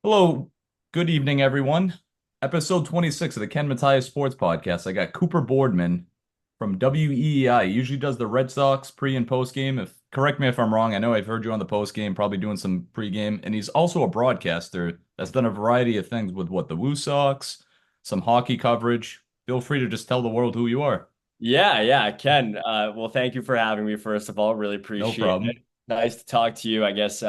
Hello, good evening, everyone. Episode 26 of the Matias Sports Podcast. I got Cooper Boardman from WEEI. He usually does the Red Sox pre and post game. If correct me if I'm wrong. I know I've heard you on the post game, probably doing some pre-game, and he's also a broadcaster that's done a variety of things with the Woo Sox, some hockey coverage. Feel free to just tell the world who you are. Yeah, Ken. Well, thank you for having me, first of all. Really No appreciate it. problem. Nice to talk to you. I guess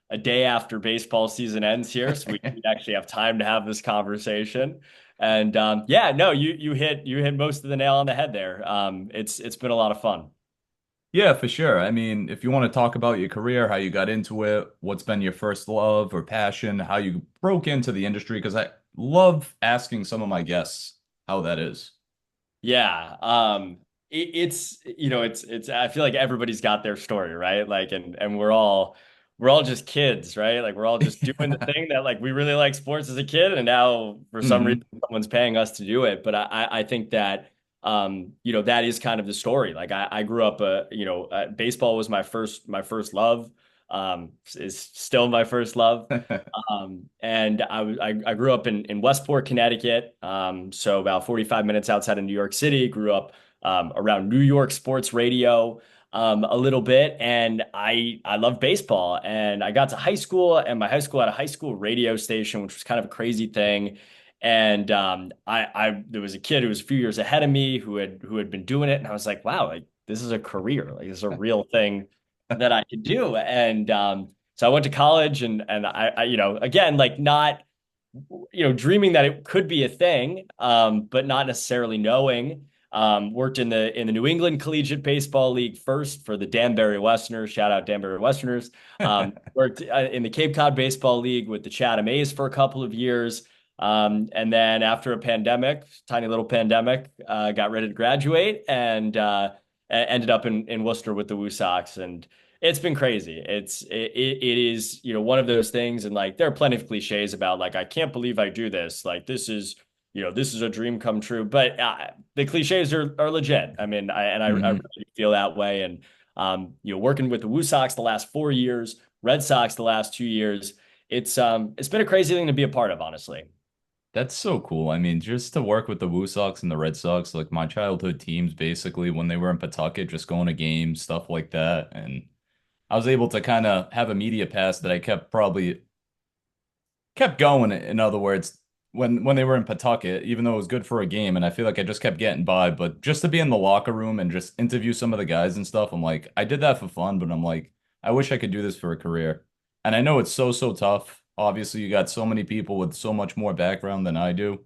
a day after baseball season ends here, so we actually have time to have this conversation. And yeah, no, you hit most of the nail on the head there. It's been a lot of fun. Yeah, for sure. I mean, if you want to talk about your career, how you got into it, what's been your first love or passion, how you broke into the industry, because I love asking some of my guests how that is. Yeah. It's I feel like everybody's got their story, right? Like and we're all just kids, right? Like we're all just doing the thing that like we really like sports as a kid, and now for some reason Hmm. someone's paying us to do it. But I think that that is kind of the story. Like I grew up baseball was my first love. Is still my first love. And I grew up in Westport, Connecticut, so about 45 minutes outside of New York City. Grew up around New York sports radio a little bit, and I love baseball. And I got to high school, and my high school had a high school radio station, which was kind of a crazy thing. And I there was a kid who was a few years ahead of me who had been doing it, and I was like, wow, like this is a career, like this is a real thing that I could do. And so I went to college, and again, like not, dreaming that it could be a thing, but not necessarily knowing. Worked in the New England Collegiate Baseball League first for the Danbury Westerners. Shout out Danbury Westerners. Worked in the Cape Cod Baseball League with the Chatham A's for a couple of years. And then after a pandemic, tiny little pandemic, got ready to graduate and ended up in Worcester with the Woo Sox. And it's been crazy. It is, one of those things, and like there are plenty of cliches about like I can't believe I do this. Like this is a dream come true. But the cliches are legit. I mean, I Hmm. really feel that way. And working with the Woo Sox the last 4 years, Red Sox the last 2 years, it's been a crazy thing to be a part of, honestly. That's so cool. I mean, just to work with the Woo Sox and the Red Sox, like my childhood teams, basically when they were in Pawtucket, just going to games, stuff like that. And I was able to kind of have a media pass that I kept going. In other words, when they were in Pawtucket, even though it was good for a game, and I feel like I just kept getting by, but just to be in the locker room and just interview some of the guys and stuff, I'm like, I did that for fun, but I'm like, I wish I could do this for a career. And I know it's so tough. Obviously, you got so many people with so much more background than I do.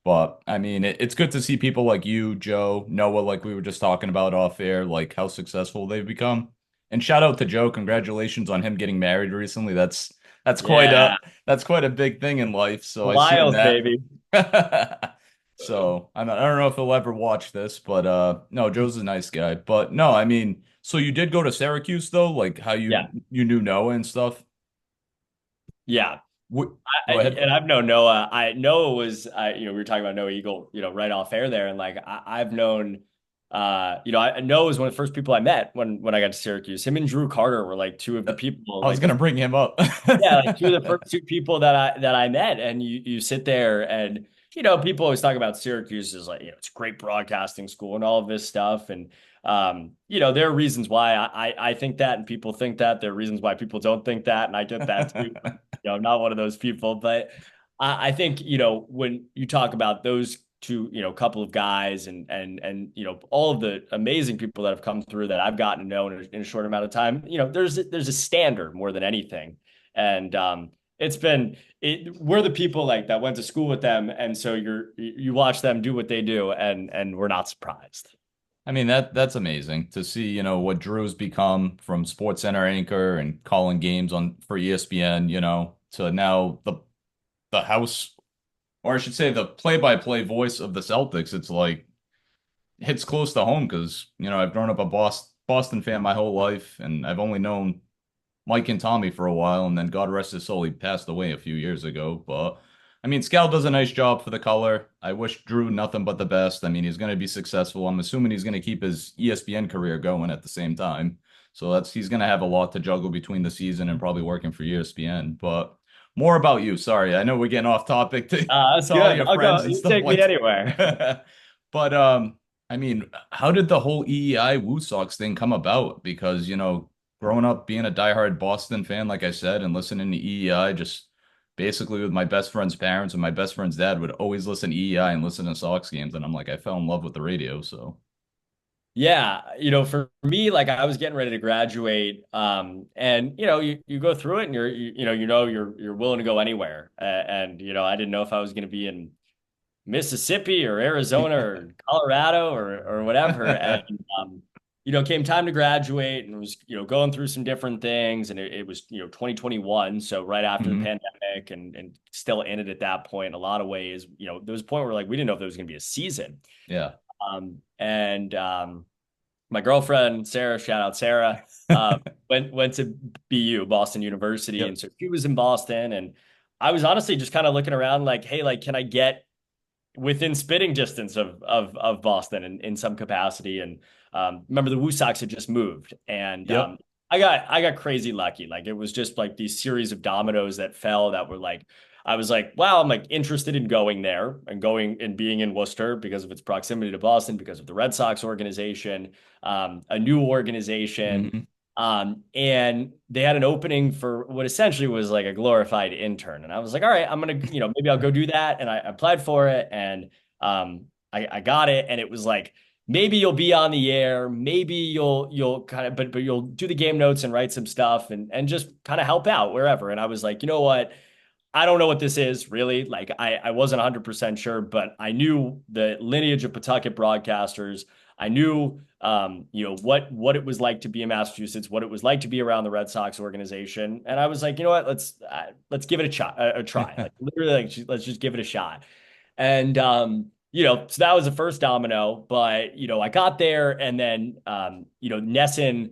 But I mean, it's good to see people like you, Joe, Noah, like we were just talking about off air, like how successful they've become. And shout out to Joe. Congratulations on him getting married recently. That's quite Yeah, that's quite a big thing in life. So I seen Lyles, that. baby. So I don't know if he'll ever watch this, but no, Joe's a nice guy. But no, I mean, so you did go to Syracuse though, like how Yeah, you knew Noah and stuff. yeah. What, go ahead. And I've known Noah. Noah was, we were talking about Noah Eagle, right off air there, and like I've known, Noah was one of the first people I met when I got to Syracuse. Him and Drew Carter were like two of the people, I was like the gonna bring him up. yeah, like two of the first two people that I met. And you sit there, and people always talk about Syracuse as like, it's a great broadcasting school and all of this stuff. And there are reasons why I think that, and people think that. There are reasons why people don't think that, and I get that too. I'm not one of those people. But I think, when you talk about those two, couple of guys, and all of the amazing people that have come through that I've gotten to know in a short amount of time, there's a standard more than anything. And we're the people like that went to school with them, and so you watch them do what they do, and we're not surprised. I mean that's amazing to see, what Drew's become from Sports Center anchor and calling games on for ESPN, to now the house, or I should say the play-by-play voice of the Celtics. It's like hits close to home because, I've grown up a Boston fan my whole life, and I've only known Mike and Tommy for a while, and then God rest his soul, he passed away a few years ago. But I mean, Scal does a nice job for the color. I wish Drew nothing but the best. I mean, he's going to be successful. I'm assuming he's going to keep his ESPN career going at the same time. So he's going to have a lot to juggle between the season and probably working for ESPN. But More about you. Sorry, I know we're getting off topic That's to all all. your I'll friends go. and You stuff take me like anywhere. that. But I mean, how did the whole EEI Woo Sox thing come about? Because, growing up being a diehard Boston fan, like I said, and listening to EEI, just basically with my best friend's parents and my best friend's dad would always listen to EEI and listen to Sox games, and I'm like, I fell in love with the radio, so Yeah, for me, like I was getting ready to graduate, and you go through it, and you're willing to go anywhere, and I didn't know if I was going to be in Mississippi or Arizona or Colorado or whatever, and came time to graduate, and was going through some different things, and it was 2021, so right after the hmm pandemic, and still in it at that point, in a lot of ways, there was a point where like we didn't know if there was going to be a season. Yeah. And my girlfriend Sarah, shout out Sarah, went to BU, Boston University, and Yep. so she was in Boston, and I was honestly just kind of looking around, like, hey, like, can I get within spitting distance of Boston in some capacity? And remember the Woo Sox had just moved, and Yep. I got crazy lucky. Like it was just like these series of dominoes that fell that were like I was like, wow, I'm like interested in going there and going and being in Worcester because of its proximity to Boston, because of the Red Sox organization, a new organization. hmm And they had an opening for what essentially was like a glorified intern. And I was like, all right, I'm gonna, maybe I'll go do that. And I applied for it, and I got it. And it was like, maybe you'll be on the air, maybe you'll kind of, but you'll do the game notes and write some stuff and just kind of help out wherever. And I was like, you know what? I don't know what this is really. Like I wasn't 100% sure, but I knew the lineage of Pawtucket broadcasters. I knew what it was like to be in Massachusetts, what it was like to be around the Red Sox organization. And I was like, you know what, let's give it a try. Like literally, like let's just give it a shot. And so that was the first domino. But I got there, and then Nesson,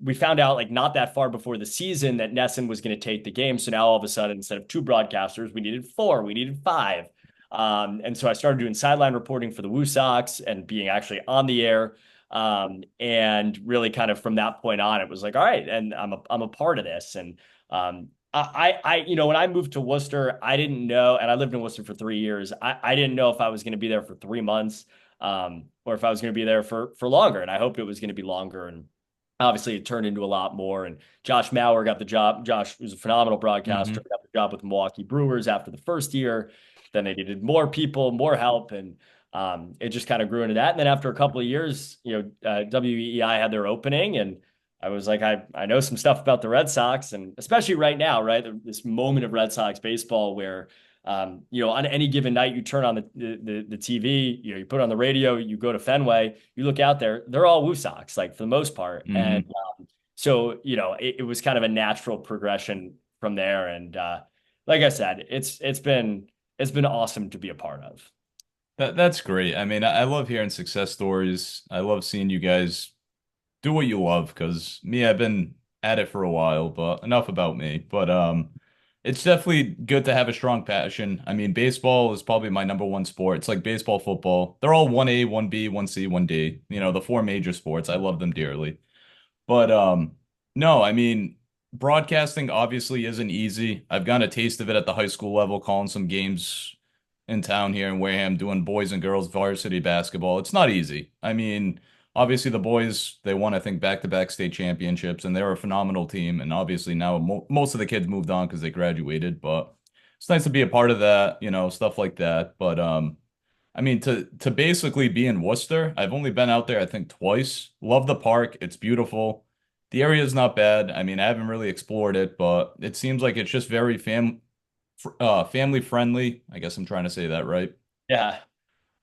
we found out like not that far before the season that Nesson was going to take the game. So now all of a sudden, instead of two broadcasters, we needed four, we needed five. And so I started doing sideline reporting for the Woo Sox and being actually on the air. And really kind of from that point on, it was like, all right, and I'm a part of this. And when I moved to Worcester, I didn't know, and I lived in Worcester for 3 years. I didn't know if I was going to be there for 3 months, or if I was going to be there for longer. And I hoped it was going to be longer. And obviously it turned into a lot more. And Josh Mauer got the job. Josh was a phenomenal broadcaster, hmm got the job with Milwaukee Brewers after the first year. Then they needed more people, more help, and it just kind of grew into that. And then after a couple of years, WEEI had their opening, and I was like, I know some stuff about the Red Sox, and especially right now, right, this moment of Red Sox baseball where on any given night, you turn on the TV, you put on the radio, you go to Fenway, you look out there, they're all Woo Sox, like for the most part. And hmm so, it was kind of a natural progression from there. And like I said, it's been awesome to be a part of. That's great. I mean, I love hearing success stories. I love seeing you guys do what you love because me, I've been at it for a while, but enough about me. But it's definitely good to have a strong passion. I mean, baseball is probably my number one sport. It's like baseball, football. They're all 1A, 1B, 1C, 1D. The four major sports. I love them dearly. But no, I mean, broadcasting obviously isn't easy. I've gotten a taste of it at the high school level, calling some games in town here in Wareham, doing boys and girls varsity basketball. It's not easy. I mean, obviously the boys, they won, I think, back-to-back state championships, and they're a phenomenal team. And obviously now most of the kids moved on because they graduated, but it's nice to be a part of that, stuff like that. But I mean, to basically be in Worcester, I've only been out there, I think, twice. Love the park. It's beautiful. The area is not bad. I mean, I haven't really explored it, but it seems like it's just very family friendly. I guess I'm trying to say that right. Yeah.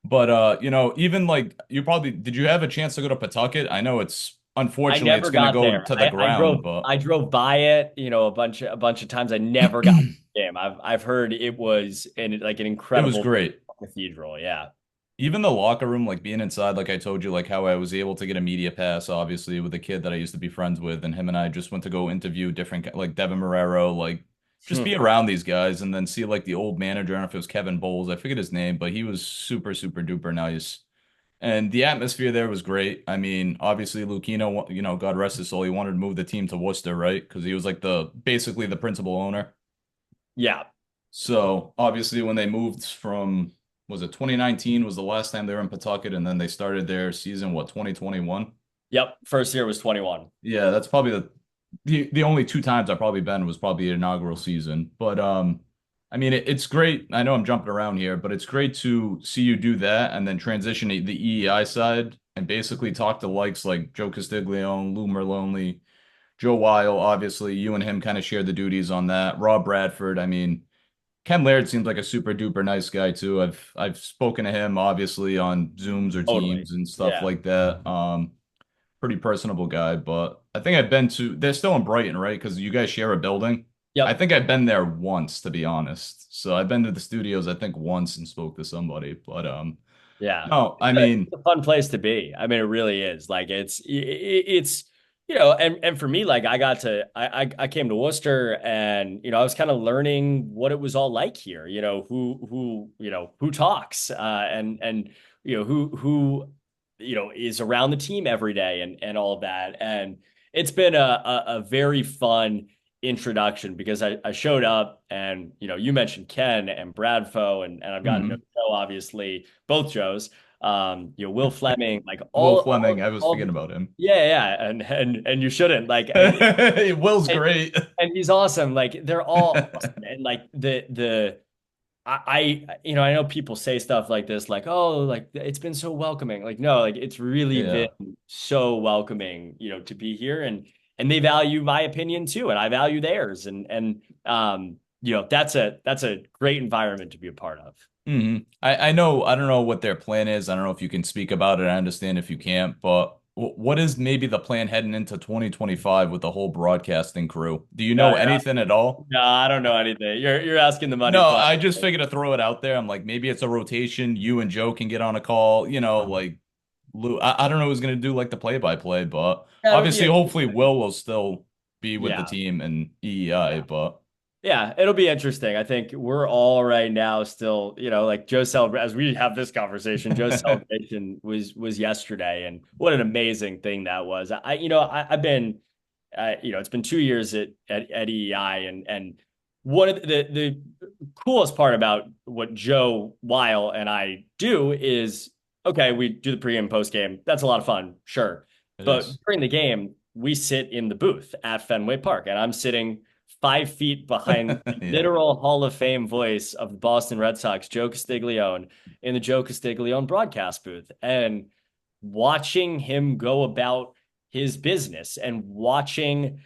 But even like did you have a chance to go to Pawtucket? I know it's I unfortunately it's never gonna got go there. to the I ground, drove but I drove by it, a bunch of times. I never got to the game. I've heard it was like an it was incredible great. cathedral. Yeah. Even the locker room, like being inside, like I told you, like how I was able to get a media pass, obviously, with a kid that I used to be friends with, and him and I just went to go interview different, like Devin Marrero, like just be Hmm. around these guys, and then see like the old manager. I don't know if it was Kevin Bowles, I forget his name, but he was super, super duper nice, and the atmosphere there was great. I mean, obviously, Lucchino, God rest his soul, he wanted to move the team to Worcester, right? Because he was like basically the principal owner. Yeah. So obviously when they moved from, was it 2019 was the last time they were in Pawtucket, and then they started their season, what, 2021? Yep. First year was 21. Yeah, that's probably the only two times I've probably been was probably the inaugural season. But I mean it's great. I know I'm jumping around here, but it's great to see you do that and then transition to the EEI side and basically talk to likes like Joe Castiglione, Lou Merloney, Joe Weil. Obviously, you and him kind of share the duties on that. Rob Bradford, I mean, Ken Laird seems like a super duper nice guy too. I've spoken to him obviously on Zooms or Totally. Teams and stuff Yeah. like that. Pretty personable guy, but I think I've been to, they're still in Brighton, right? Because you guys share a building. I Yep. think I've been there once, to be honest. So I've been to the studios, I think once and spoke to somebody. But Yeah. no, I It's mean, a fun place to be. I mean, it really is. Like it's and for me, like I came to Worcester and I was kind of learning what it was all like here. Who talks and who is around the team every day and all of that. And it's been a very fun introduction because I showed up and you mentioned Ken and Bradfo and I've gotten to know mhm. Joe, obviously, both Joes, Will Fleming, like Will all, Fleming, I was all forgetting the, about him. yeah, yeah, and you shouldn't like, Will's and, great. and he's awesome. Like they're all awesome, and like I know people say stuff like this, like, oh, like it's been so welcoming. Like, no, like it's really been Yeah. so welcoming, to be here, and they value my opinion too, and I value theirs, and that's a great environment to be a part of. I know, I don't know what their plan is. I don't know if you can speak about it. I understand if you can't, but what is maybe the plan heading into 2025 with the whole broadcasting crew? Do you No, know you're anything at all? No, I don't know anything. You're asking the money No, question. I just figured to throw it out there. I'm like, maybe it's a rotation. You and Joe can get on a call, like Lou. I don't know who's gonna do like the play-by-play, but Yeah, obviously, yeah, hopefully, Will still be with the yeah, team and EEI. yeah. But Yeah, it'll be interesting. I think we're all right now still, like Joe's celebration as we have this conversation, Joe's celebration was yesterday, and what an amazing thing that was. I've been, it's been 2 years at EEI, and one of the coolest part about what Joe Weil and I do is, okay, we do the pre and post game. That's a lot of fun, sure, it but is. during the game, we sit in the booth at Fenway Park, and I'm sitting 5 feet behind the Yeah. literal Hall of Fame voice of the Boston Red Sox, Joe Castiglione, in the Joe Castiglione broadcast booth, and watching him go about his business and watching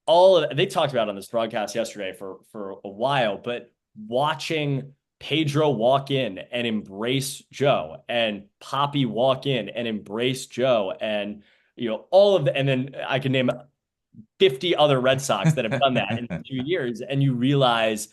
all of they talked about on this broadcast yesterday for a while, but watching Pedro walk in and embrace Joe and Poppy walk in and embrace Joe and all of the and then I can name 50 other Red Sox that have done that in 2 years, and you realize,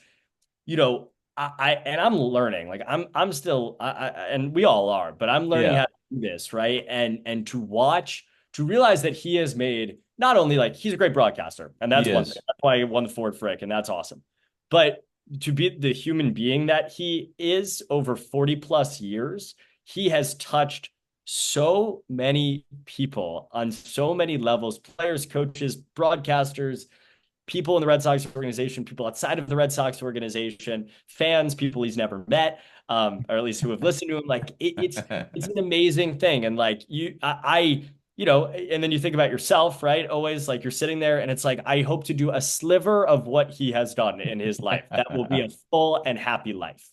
you know, and I'm learning, like I'm still, and we all are, but I'm learning how Yeah. to do this, right? And to realize that he has made not only like he's a great broadcaster, and He that's one thing. is. That's why he won the Ford Frick, and that's awesome. But to be the human being that he is over 40 plus years, he has touched so many people on so many levels, players, coaches, broadcasters, people in the Red Sox organization, people outside of the Red Sox organization, fans, people he's never met, or at least who have listened to him. Like it's an amazing thing, and like and then you think about yourself, right? Always like you're sitting there, and it's like I hope to do a sliver of what he has done in his life. That will be a full and happy life.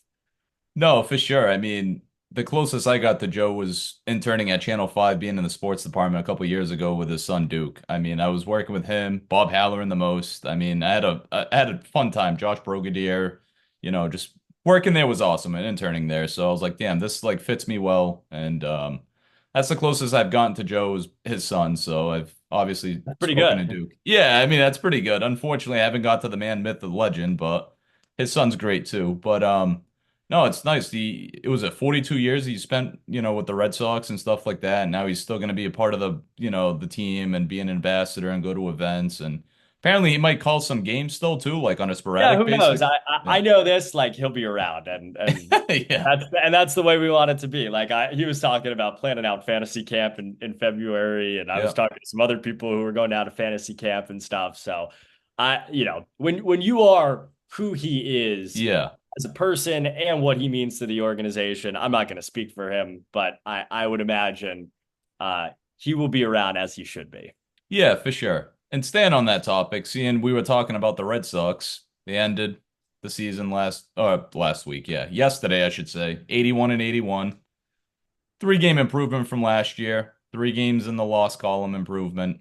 No, for sure. I mean, the closest I got to Joe was interning at Channel 5, being in the sports department a couple years ago with his son Duke. I mean, I was working with him, Bob Halloran the most. I mean, I had a fun time. Josh Brogadier, just working there was awesome and interning there. So I was like, damn, this like fits me well. And that's the closest I've gotten to Joe's his son. So I've obviously That's pretty spoken to good. Duke. Yeah, I mean, that's pretty good. Unfortunately, I haven't got to the man, myth, the legend, but his son's great too. But no, it's nice. It was at 42 years he spent, with the Red Sox and stuff like that. And now he's still going to be a part of the team and be an ambassador and go to events. And apparently he might call some games still too, like on a Yeah, sporadic who knows? basis. I Yeah. know this. Like he'll be around, and Yeah. that's the way we want it to be. Like he was talking about planning out fantasy camp in February, and I was Yeah. talking to some other people who were going down to fantasy camp and stuff. So when you are who he is Yeah. as a person and what he means to the organization. I'm not going to speak for him, but I would imagine he will be around as he should be. Yeah, for sure. And staying on that topic, seeing we were talking about the Red Sox, they ended the season last week, yeah. Yesterday, I should say. 81 and 81. 3 game improvement from last year. 3 games in the loss column improvement.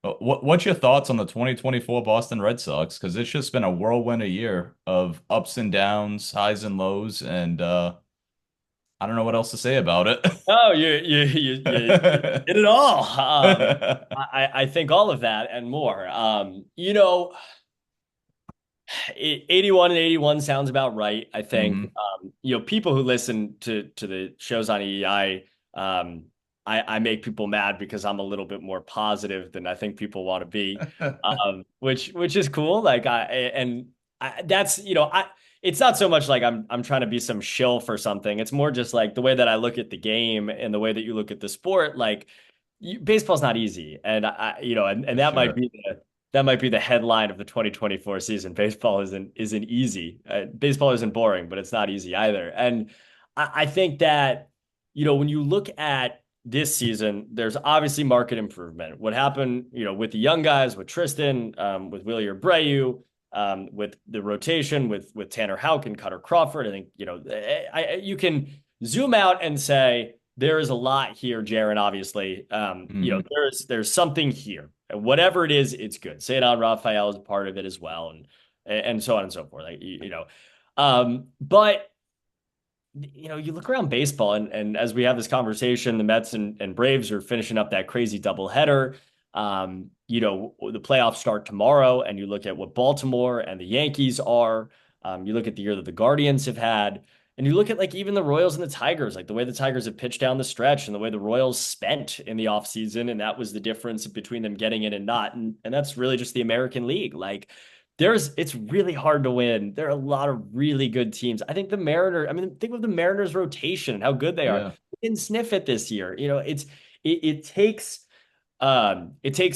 What's your thoughts on the 2024 Boston Red Sox? Because it's just been a whirlwind a year of ups and downs, highs and lows, and I don't know what else to say about Oh, you did it all. it. I think all of that and more. 81 and 81 sounds about right. I think, hmm people who listen to the shows on EEI, I make people mad because I'm a little bit more positive than I think people want to be, which is cool. Like that's, it's not so much like I'm trying to be some shill for something. It's more just like the way that I look at the game and the way that you look at the sport. Like baseball's not easy, and and For sure. that might be the headline of the 2024 season. Baseball isn't easy. Baseball isn't boring, but it's not easy either. And I think that when you look at this season, there's obviously market improvement. What happened, with the young guys, with Tristan, with Willie Abreu, with the rotation, with Tanner Houck and Cutter Crawford. I think you can zoom out and say there is a lot here, Jaron. Obviously, hmm there's something here. And whatever it is, it's good. Cedar Raphael is a part of it as well, and so on and so forth. Like but you look around baseball, and as we have this conversation, the Mets and Braves are finishing up that crazy doubleheader. The playoffs start tomorrow, and you look at what Baltimore and the Yankees are. You look at the year that the Guardians have had, and you look at like even the Royals and the Tigers, like the way the Tigers have pitched down the stretch and the way the Royals spent in the offseason, and that was the difference between them getting in and not. And that's really just the American League. Like it's really hard to win. There are a lot of really good teams. I think I mean, think of the Mariners rotation and how good they are. Yeah. They didn't sniff it this year. It takes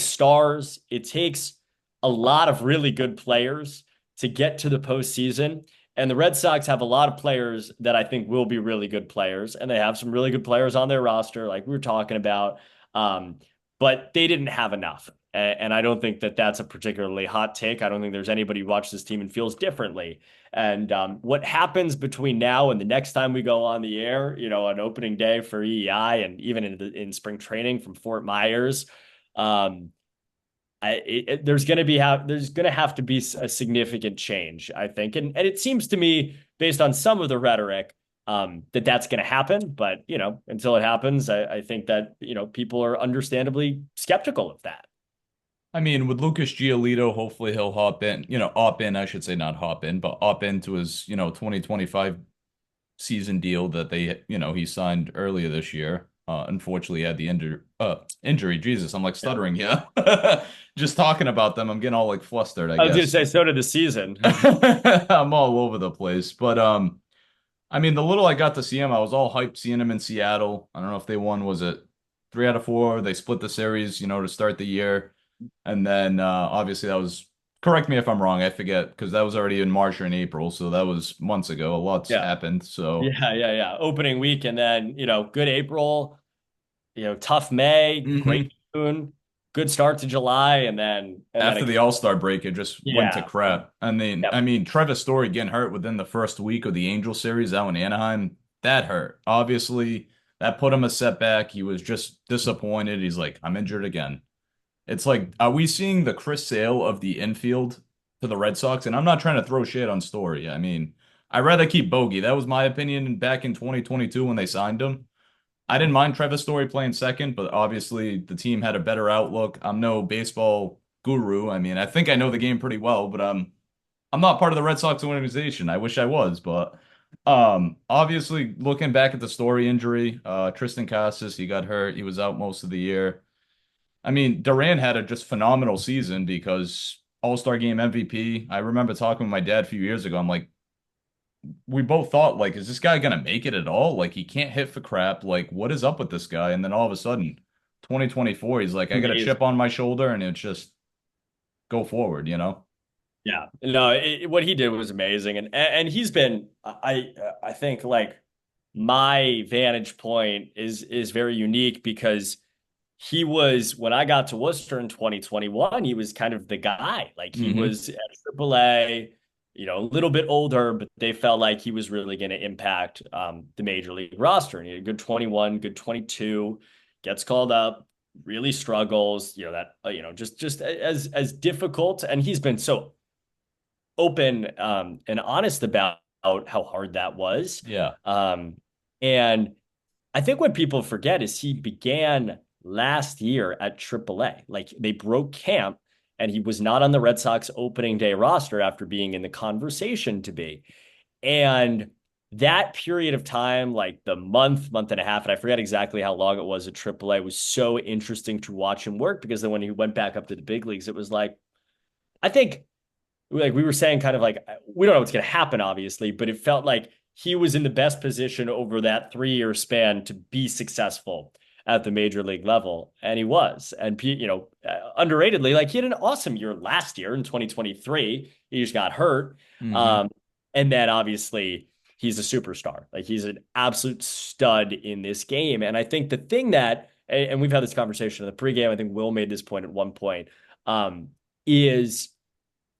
stars. It takes a lot of really good players to get to the postseason. And the Red Sox have a lot of players that I think will be really good players, and they have some really good players on their roster, like we were talking about. Um, but they didn't have enough. And I don't think that that's a particularly hot take. I don't think there's anybody who watches this team and feels differently. And what happens between now and the next time we go on the air, on opening day for EEI and even in spring training from Fort Myers, um, there's going to have to be a significant change, I think. And it seems to me, based on some of the rhetoric, that that's going to happen. But, until it happens, I think that, people are understandably skeptical of that. I mean, with Lucas Giolito, hopefully he'll hop in, op in, I should say, not hop in, but op into his, 2025 season deal that he signed earlier this year. Unfortunately, he had the injury. Jesus, I'm like Yeah. stuttering here. Just talking about them, I'm getting all like flustered, I I was going to guess. say, so did the season. I'm all over the place. But I mean, the little I got to see him, I was all hyped seeing him in Seattle. I don't know if they won, was it 3 out of 4? They split the series, to start the year. And then obviously that was, correct me if I'm wrong, I forget, because that was already in March or in April, so that was months ago. A lot's Yeah. happened. So Yeah. Opening week, and then, good April, tough May, great mhm. June, good start to July, and then After again. the All-Star break, it just went to Yeah. crap. And then, Yeah. I mean, Trevor Story getting hurt within the first week of the Angel series out in Anaheim, that hurt. Obviously, that put him a setback. He was just disappointed. He's like, I'm injured again. It's like, are we seeing the Chris Sale of the infield to the Red Sox? And I'm not trying to throw shade on Story. I mean, I'd rather keep Bogey. That was my opinion back in 2022 when they signed him. I didn't mind Trevor Story playing second, but obviously the team had a better outlook. I'm no baseball guru. I mean, I think I know the game pretty well, but I'm not part of the Red Sox organization. I wish I was, but obviously looking back at the Story injury, Tristan Casas, he got hurt. He was out most of the year. I mean, Duran had a just phenomenal season because All-Star Game MVP. I remember talking with my dad a few years ago. I'm like, we both thought, like, is this guy gonna make it at all? Like, he can't hit for crap. Like, what is up with this guy? And then all of a sudden, 2024, he's like, I got a Amazing. chip on my shoulder, and it's just go forward. Yeah, no, what he did was amazing, and he's been, I think, like, my vantage point is very unique because he was, when I got to Worcester in 2021, he was kind of the guy. Like, he Hmm. was at AAA, a little bit older, but they felt like he was really going to impact the major league roster. And he had a good 21, good 22, gets called up, really struggles. Just as difficult, and he's been so open and honest about how hard that was. Yeah. Um, and I think what people forget is he began last year at AAA. Like, they broke camp and he was not on the Red Sox opening day roster after being in the conversation to be. And that period of time, like the month and a half, and I forget exactly how long it was at AAA, was so interesting to watch him work, because then when he went back up to the big leagues, it was like, I think, like we were saying, kind of like, we don't know what's going to happen, obviously, but it felt like he was in the best position over that 3 year span to be successful at the major league level. And he was. And, underratedly, like, he had an awesome year last year in 2023. He just got hurt. Hmm. Um, and then obviously he's a superstar. Like, he's an absolute stud in this game. And I think the thing that, and we've had this conversation in the pregame, I think Will made this point at one point, is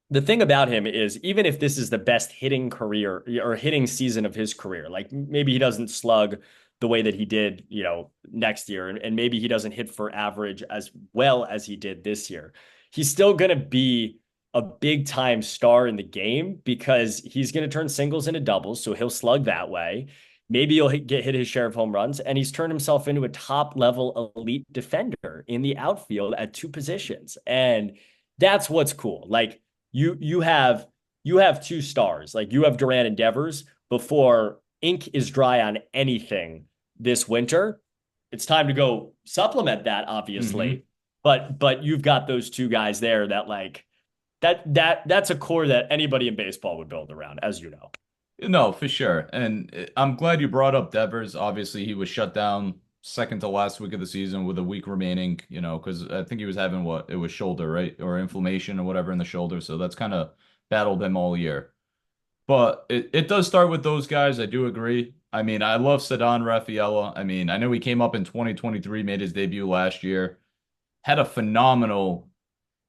the thing about him is, even if this is the best hitting career or hitting season of his career, like, maybe he doesn't slug the way that he did, next year, and maybe he doesn't hit for average as well as he did this year, he's still going to be a big time star in the game, because he's going to turn singles into doubles. So he'll slug that way. Maybe he'll hit his share of home runs, and he's turned himself into a top level elite defender in the outfield at two positions. And that's what's cool. Like, you have two stars. Like, you have Durant and Devers before ink is dry on anything this winter. It's time to go supplement that, Hmm. obviously. But you've got those two guys there that, like, that's a core that anybody in baseball would build around, as you know. No, for sure. And I'm glad you brought up Devers. Obviously, he was shut down second to last week of the season with a week remaining, because I think he was having what it was shoulder, right? Or inflammation or whatever in the shoulder. So that's kind of battled him all year. But it does start with those guys. I do agree. I mean, I love Ceddanne Rafaela. I mean, I know he came up in 2023, made his debut last year, had a phenomenal,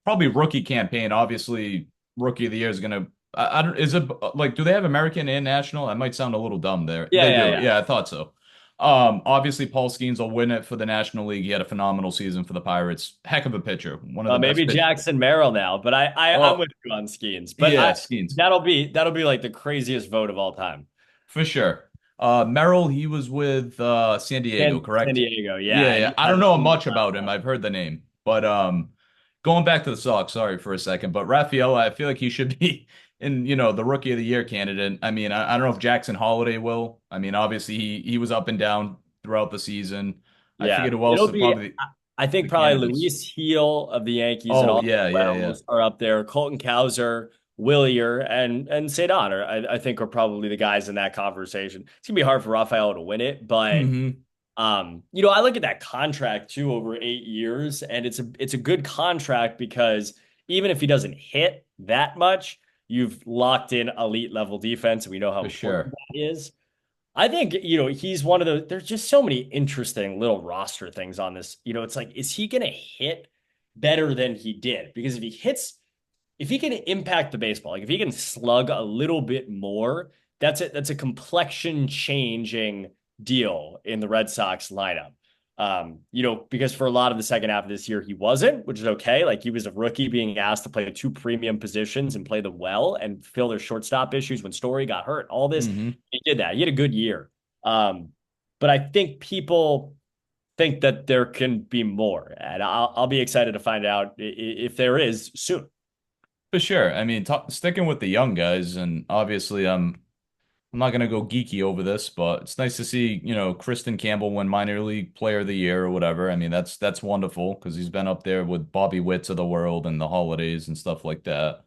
probably rookie campaign. Obviously, rookie of the year is gonna. I don't. Is it like? Do they have American and national? That might sound a little dumb there. Yeah, They yeah, do. yeah. Yeah, I thought so. Obviously, Paul Skeens will win it for the National League. He had a phenomenal season for the Pirates. Heck of a pitcher. One of the Maybe best pitch. Jackson Merrill now, but I'm Oh, with you on Skeens. But yeah, I Skeens that'll be like the craziest vote of all time. for sure. Merrill, he was with San Diego, San correct? Diego, yeah, Yeah, and yeah. he I had don't an know much about him. unbelievable. I've heard the name, but going back to the Sox, sorry for a second, but Rafaela, I feel like he should be in, the rookie of the year candidate. I mean, I don't know if Jackson Holiday will. I mean, obviously he was up and down throughout the season. I Yeah, forget who else it'll is be. probably I think the probably candidates. Luis Heel of the Yankees and Oh, Austin yeah, yeah, yeah. Wells are up there. Colton Cowser, Willier, and Cedar are, I think, are probably the guys in that conversation. It's gonna be hard for Rafael to win it, but Hmm. I look at that contract too over 8 years, and it's a good contract, because even if he doesn't hit that much, you've locked in elite level defense, and we know how For important sure. that is. I think, he's one of the, there's just so many interesting little roster things on this. It's like, is he going to hit better than he did? Because if he can impact the baseball, like if he can slug a little bit more, that's a complexion changing deal in the Red Sox lineup. Because for a lot of the second half of this year, he wasn't, which is okay. Like, he was a rookie being asked to play two premium positions and play them well and fill their shortstop issues when Story got hurt. All this, Hmm. he did that. He had a good year. Um, but I think people think that there can be more, and I'll be excited to find out if there is soon. For sure. I mean, sticking with the young guys, and obviously I'm not gonna go geeky over this, but it's nice to see, Kristen Campbell win minor league player of the year or whatever. I mean, that's wonderful because he's been up there with Bobby Witts of the world and the holidays and stuff like that.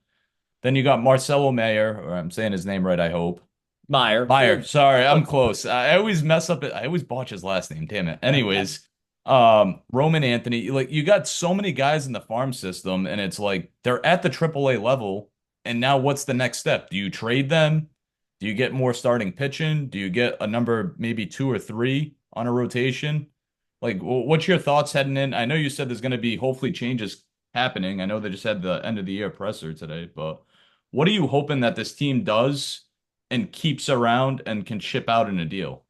Then you got Marcelo Mayer, or I'm saying his name right, I hope. Meyer, Meyer, sorry, I'm close enough. close. I always mess up it. I always botch his last name, damn it. Anyways, Roman Anthony, like you got so many guys in the farm system, and it's like they're at the AAA level. And now what's the next step? Do you trade them? Do you get more starting pitching? Do you get a number, maybe two or three on a rotation? Like, what's your thoughts heading in? I know you said there's going to be hopefully changes happening. I know they just had the end of the year presser today, but what are you hoping that this team does and keeps around and can ship out in a deal?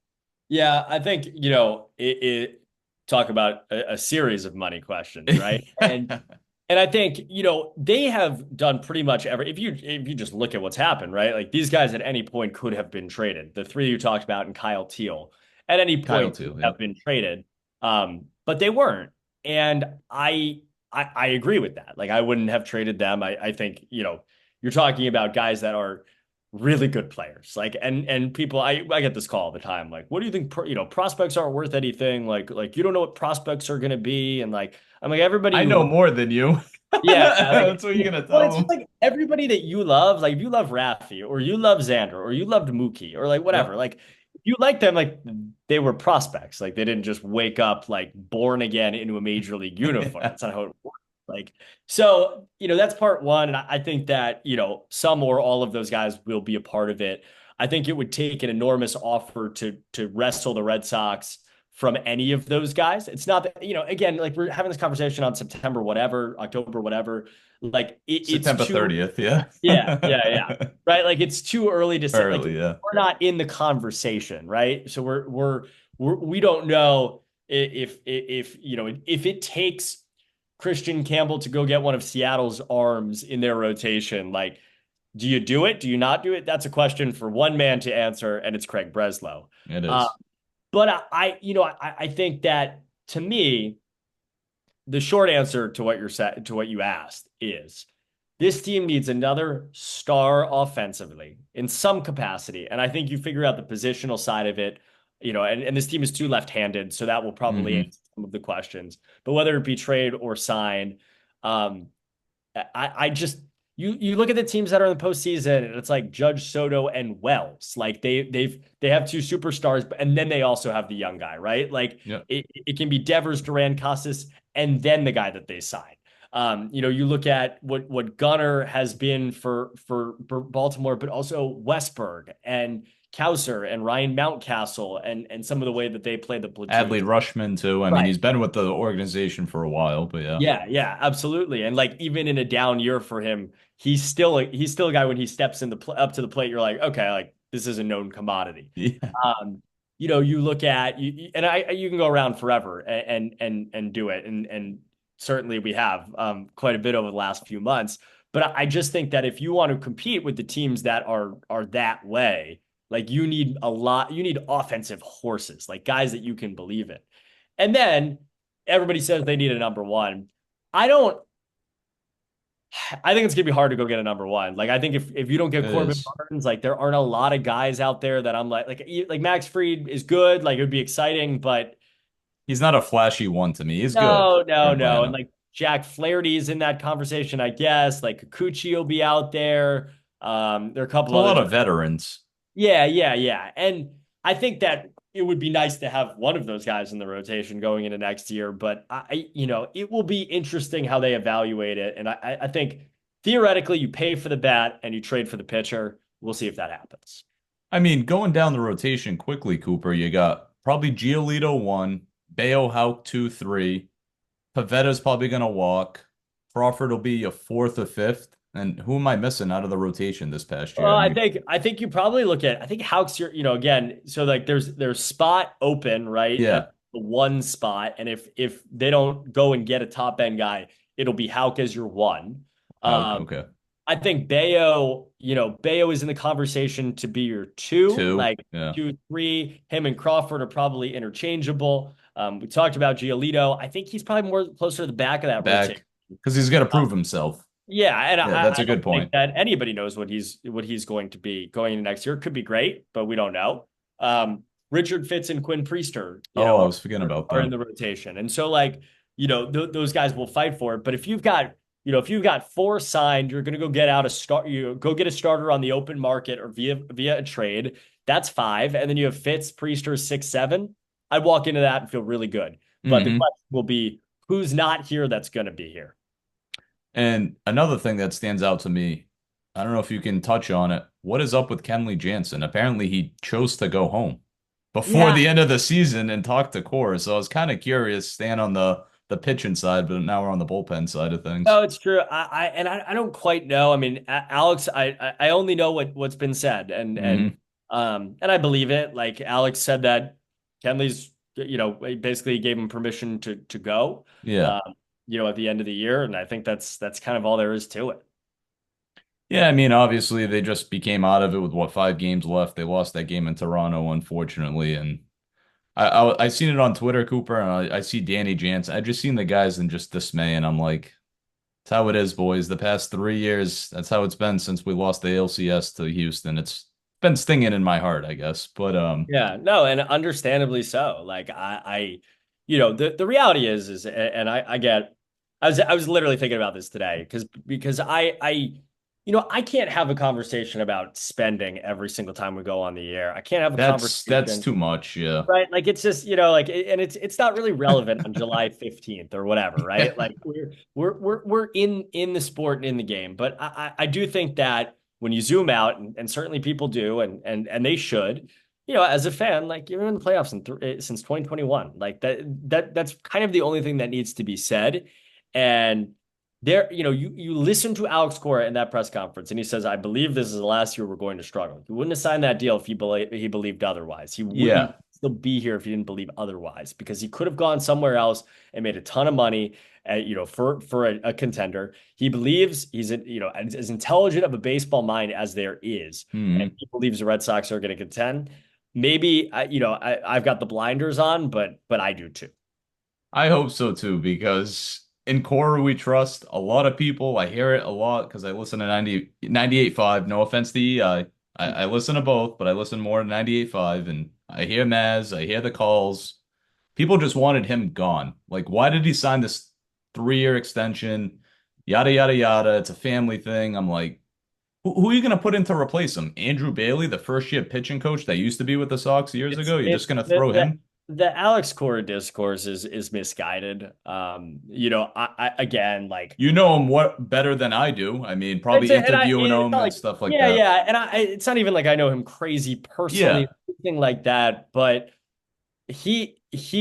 Yeah, I think, it talk about a series of money questions, right? And I think, they have done pretty much every if you just look at what's happened, right? Like these guys at any point could have been traded. The three you talked about and Kyle Teal at any Kyle point could too, have yep. been traded. But they weren't. And I agree with that. Like I wouldn't have traded them. I think, you're talking about guys that are really good players. Like and people I get this call all the time. Like, what do you think prospects aren't worth anything? Like you don't know what prospects are gonna be. And like I'm like everybody I you know love. more than you. Yeah, like That's what you're gonna well, tell it's them. just like everybody that you love, like if you love Rafi or you love Xander or you loved Mookie or like whatever, Yep. like you like them like they were prospects. Like they didn't just wake up like born again into a major league uniform. That's not how it works. Like so, that's part one. And I think that, some or all of those guys will be a part of it. I think it would take an enormous offer to wrestle the Red Sox from any of those guys. It's not that, again, like we're having this conversation on September, whatever, October, whatever. Like it's September too, 30th, yeah. yeah, yeah, yeah. Right. Like it's too early to say, like Early, yeah. we're not in the conversation, right? So we don't know if, if it takes Christian Campbell to go get one of Seattle's arms in their rotation, like, do you do it? Do you not do it? That's a question for one man to answer, and it's Craig Breslow. It Uh, is. but I think that to me, the short answer to what you asked is this team needs another star offensively in some capacity. And I think you figure out the positional side of it, and this team is too left-handed, so that will probably Hmm. answer some of the questions. But whether it be trade or sign, um, I just you look at the teams that are in the postseason, and it's like Judge Soto and Wells. Like they have two superstars, and then they also have the young guy, right? Like Yep. it can be Devers, Duran, Casas, and then the guy that they sign. You look at what Gunnar has been for Baltimore, but also Westberg and Kauser and Ryan Mountcastle and some of the way that they play the platoon. Adley Rushman too. I mean, Right. he's been with the organization for a while, but yeah. Yeah, yeah, absolutely. And like even in a down year for him, he's still a guy when he steps in up to the plate, you're like, okay, like this is a known commodity. Yeah. You look at and you can go around forever and do it. And certainly we have quite a bit over the last few months. But I just think that if you want to compete with the teams that are that way, like you need offensive horses, like guys that you can believe in. And then everybody says they need a number one. I don't. I think it's gonna be hard to go get a number one. Like I think if you don't get It Corbin is. Burns, like there aren't a lot of guys out there that I'm like Max Fried is good. Like it would be exciting, but He's not a flashy one to me. He's good no, for no, no. And Atlanta. like Jack Flaherty is in that conversation, I guess. Like Kikuchi will be out there. There are a It's couple a lot others. of veterans. Yeah, yeah, yeah. And I think that it would be nice to have one of those guys in the rotation going into next year, but it will be interesting how they evaluate it. And I think theoretically you pay for the bat and you trade for the pitcher. We'll see if that happens. I mean, going down the rotation quickly, Cooper, you got probably Giolito one, Bayo Hauk two, three. Pavetta's probably gonna walk. Crawford will be a fourth or fifth. And who am I missing out of the rotation this past year? Well, I I mean, think I think you probably look at I think Houck's your again so like there's spot open right yeah, at the one spot and if they don't go and get a top end guy it'll be Houck as your one. Hauk, Um, okay. I think Bayo is in the conversation to be your two, Two, like yeah. 2, 3. Him and Crawford are probably interchangeable. We talked about Giolito. I think he's probably more closer to the back of that rotation. Back. Because he's got to Uh, prove himself. yeah, and Yeah, that's I a don't good think point. that anybody knows what he's going to be going into next year. Could be great, but we don't know. Richard Fitz and Quinn Priester, Oh, I was forgetting about are in them. the rotation, and so like those guys will fight for it. But if you've got four signed, you're going to go get out a start. You go get a starter on the open market or via a trade. That's five, and then you have Fitz, Priester, 6, 7. I'd walk into that and feel really good. But the Hmm. question will be who's not here that's going to be here. And another thing that stands out to me, I don't know if you can touch on it. What is up with Kenley Jansen? Apparently, he chose to go home before Yeah, the end of the season and talk to Core. So I was kind of curious, staying on the pitching side, but now we're on the bullpen side of things. no, it's true. I don't quite know. I mean, Alex, I only know what's been said, Hmm. and I believe it. Like Alex said that Kenley's, basically gave him permission to go, Yeah. um, at the end of the year, and I think that's kind of all there is to it. Yeah, I mean, obviously they just became out of it with what, 5 games left. They lost that game in Toronto, unfortunately, and I seen it on Twitter, Cooper, and I see Danny Jansen. I just seen the guys in just dismay, and I'm like, it's how it is, boys. The past 3 years, that's how it's been since we lost the ALCS to Houston. It's been stinging in my heart, I guess. But Yeah, no, and understandably so. Like the reality is, and I get, I was literally thinking about this today because I can't have a conversation about spending every single time we go on the air. I can't have a that's conversation. too much. Yeah, Right. Like it's just, and it's not really relevant on July 15th or whatever, right? Like we're in the sport and in the game. But I do think that when you zoom out, and certainly people do, and they should, as a fan, like you're in the playoffs since 2021. Like that's kind of the only thing that needs to be said. And there, you listen to Alex Cora in that press conference, and he says, "I believe this is the last year we're going to struggle." He wouldn't have signed that deal if he believed otherwise. He wouldn't yeah. still be here if he didn't believe otherwise, because he could have gone somewhere else and made a ton of money, for a contender. He believes he's as intelligent of a baseball mind as there is, and Hmm. he believes the Red Sox are going to contend. Maybe I've got the blinders on, but I do too. I hope so too, because in core we trust a lot of people. I hear it a lot because I listen to 98.5. No offense to EI. I listen to both, but I listen more to 98.5, and I hear Maz, I hear the calls. People just wanted him gone. Like, why did he sign this 3-year extension? Yada yada yada. It's a family thing. I'm like, who are you gonna put in to replace him? Andrew Bailey, the first year pitching coach that used to be with the Sox years It's ago. You're just it's gonna the throw the him? the Alex Cora discourse is misguided. I again, like, You know him what better than I do. I mean, it's probably a, and interviewing it's him not and like, stuff like yeah, that. yeah, and it's not even like I know him crazy personally, Yeah. or anything like that, but he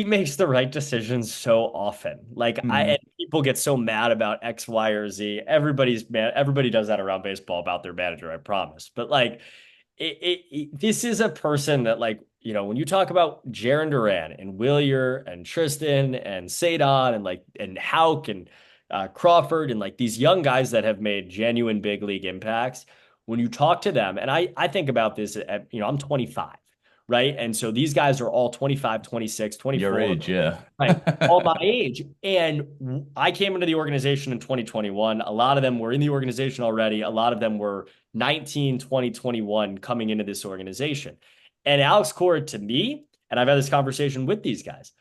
makes the right decisions so often. Like Hmm. and people get so mad about X, Y, or Z. Everybody's mad. Everybody does that around baseball about their manager, I promise. But like, this is a person that, like, when you talk about Jaron Duran and Willier and Tristan and Sadon and Hauk and Crawford and like these young guys that have made genuine big league impacts, when you talk to them, and I think about this I'm 25, right? And so these guys are all 25, 26, Your 24, age, yeah. right? All my age. And I came into the organization in 2021. A lot of them were in the organization already. A lot of them were 19, 20, 21 coming into this organization. And Alex Cora to me, and I've had this conversation with these guys,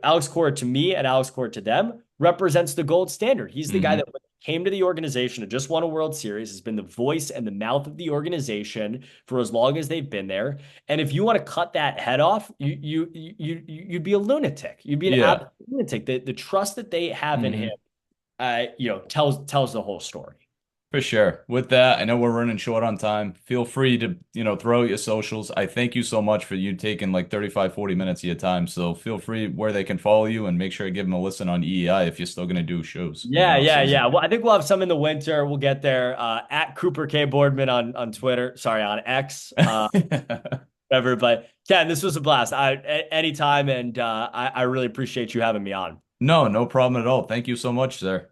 Alex Cora to me and Alex Cora to them represents the gold standard. He's the guy Hmm. that came to the organization and just won a World Series, has been the voice and the mouth of the organization for as long as they've been there. And if you want to cut that head off, you'd be a lunatic. You'd be an Yeah. absolute lunatic. The trust that they have in him, Hmm. tells the whole story. For sure. With that, I know we're running short on time. Feel free to, throw out your socials. I thank you so much for you taking like 35, 40 minutes of your time. So feel free where they can follow you and make sure to give them a listen on EEI if you're still going to do shows in the Yeah, off yeah, season. yeah. Well, I think we'll have some in the winter. We'll get there. At Cooper K Boardman on Twitter. Sorry, on X. Whatever. But Ken, this was a blast. Anytime, and I really appreciate you having me on. No, no problem at all. Thank you so much, sir.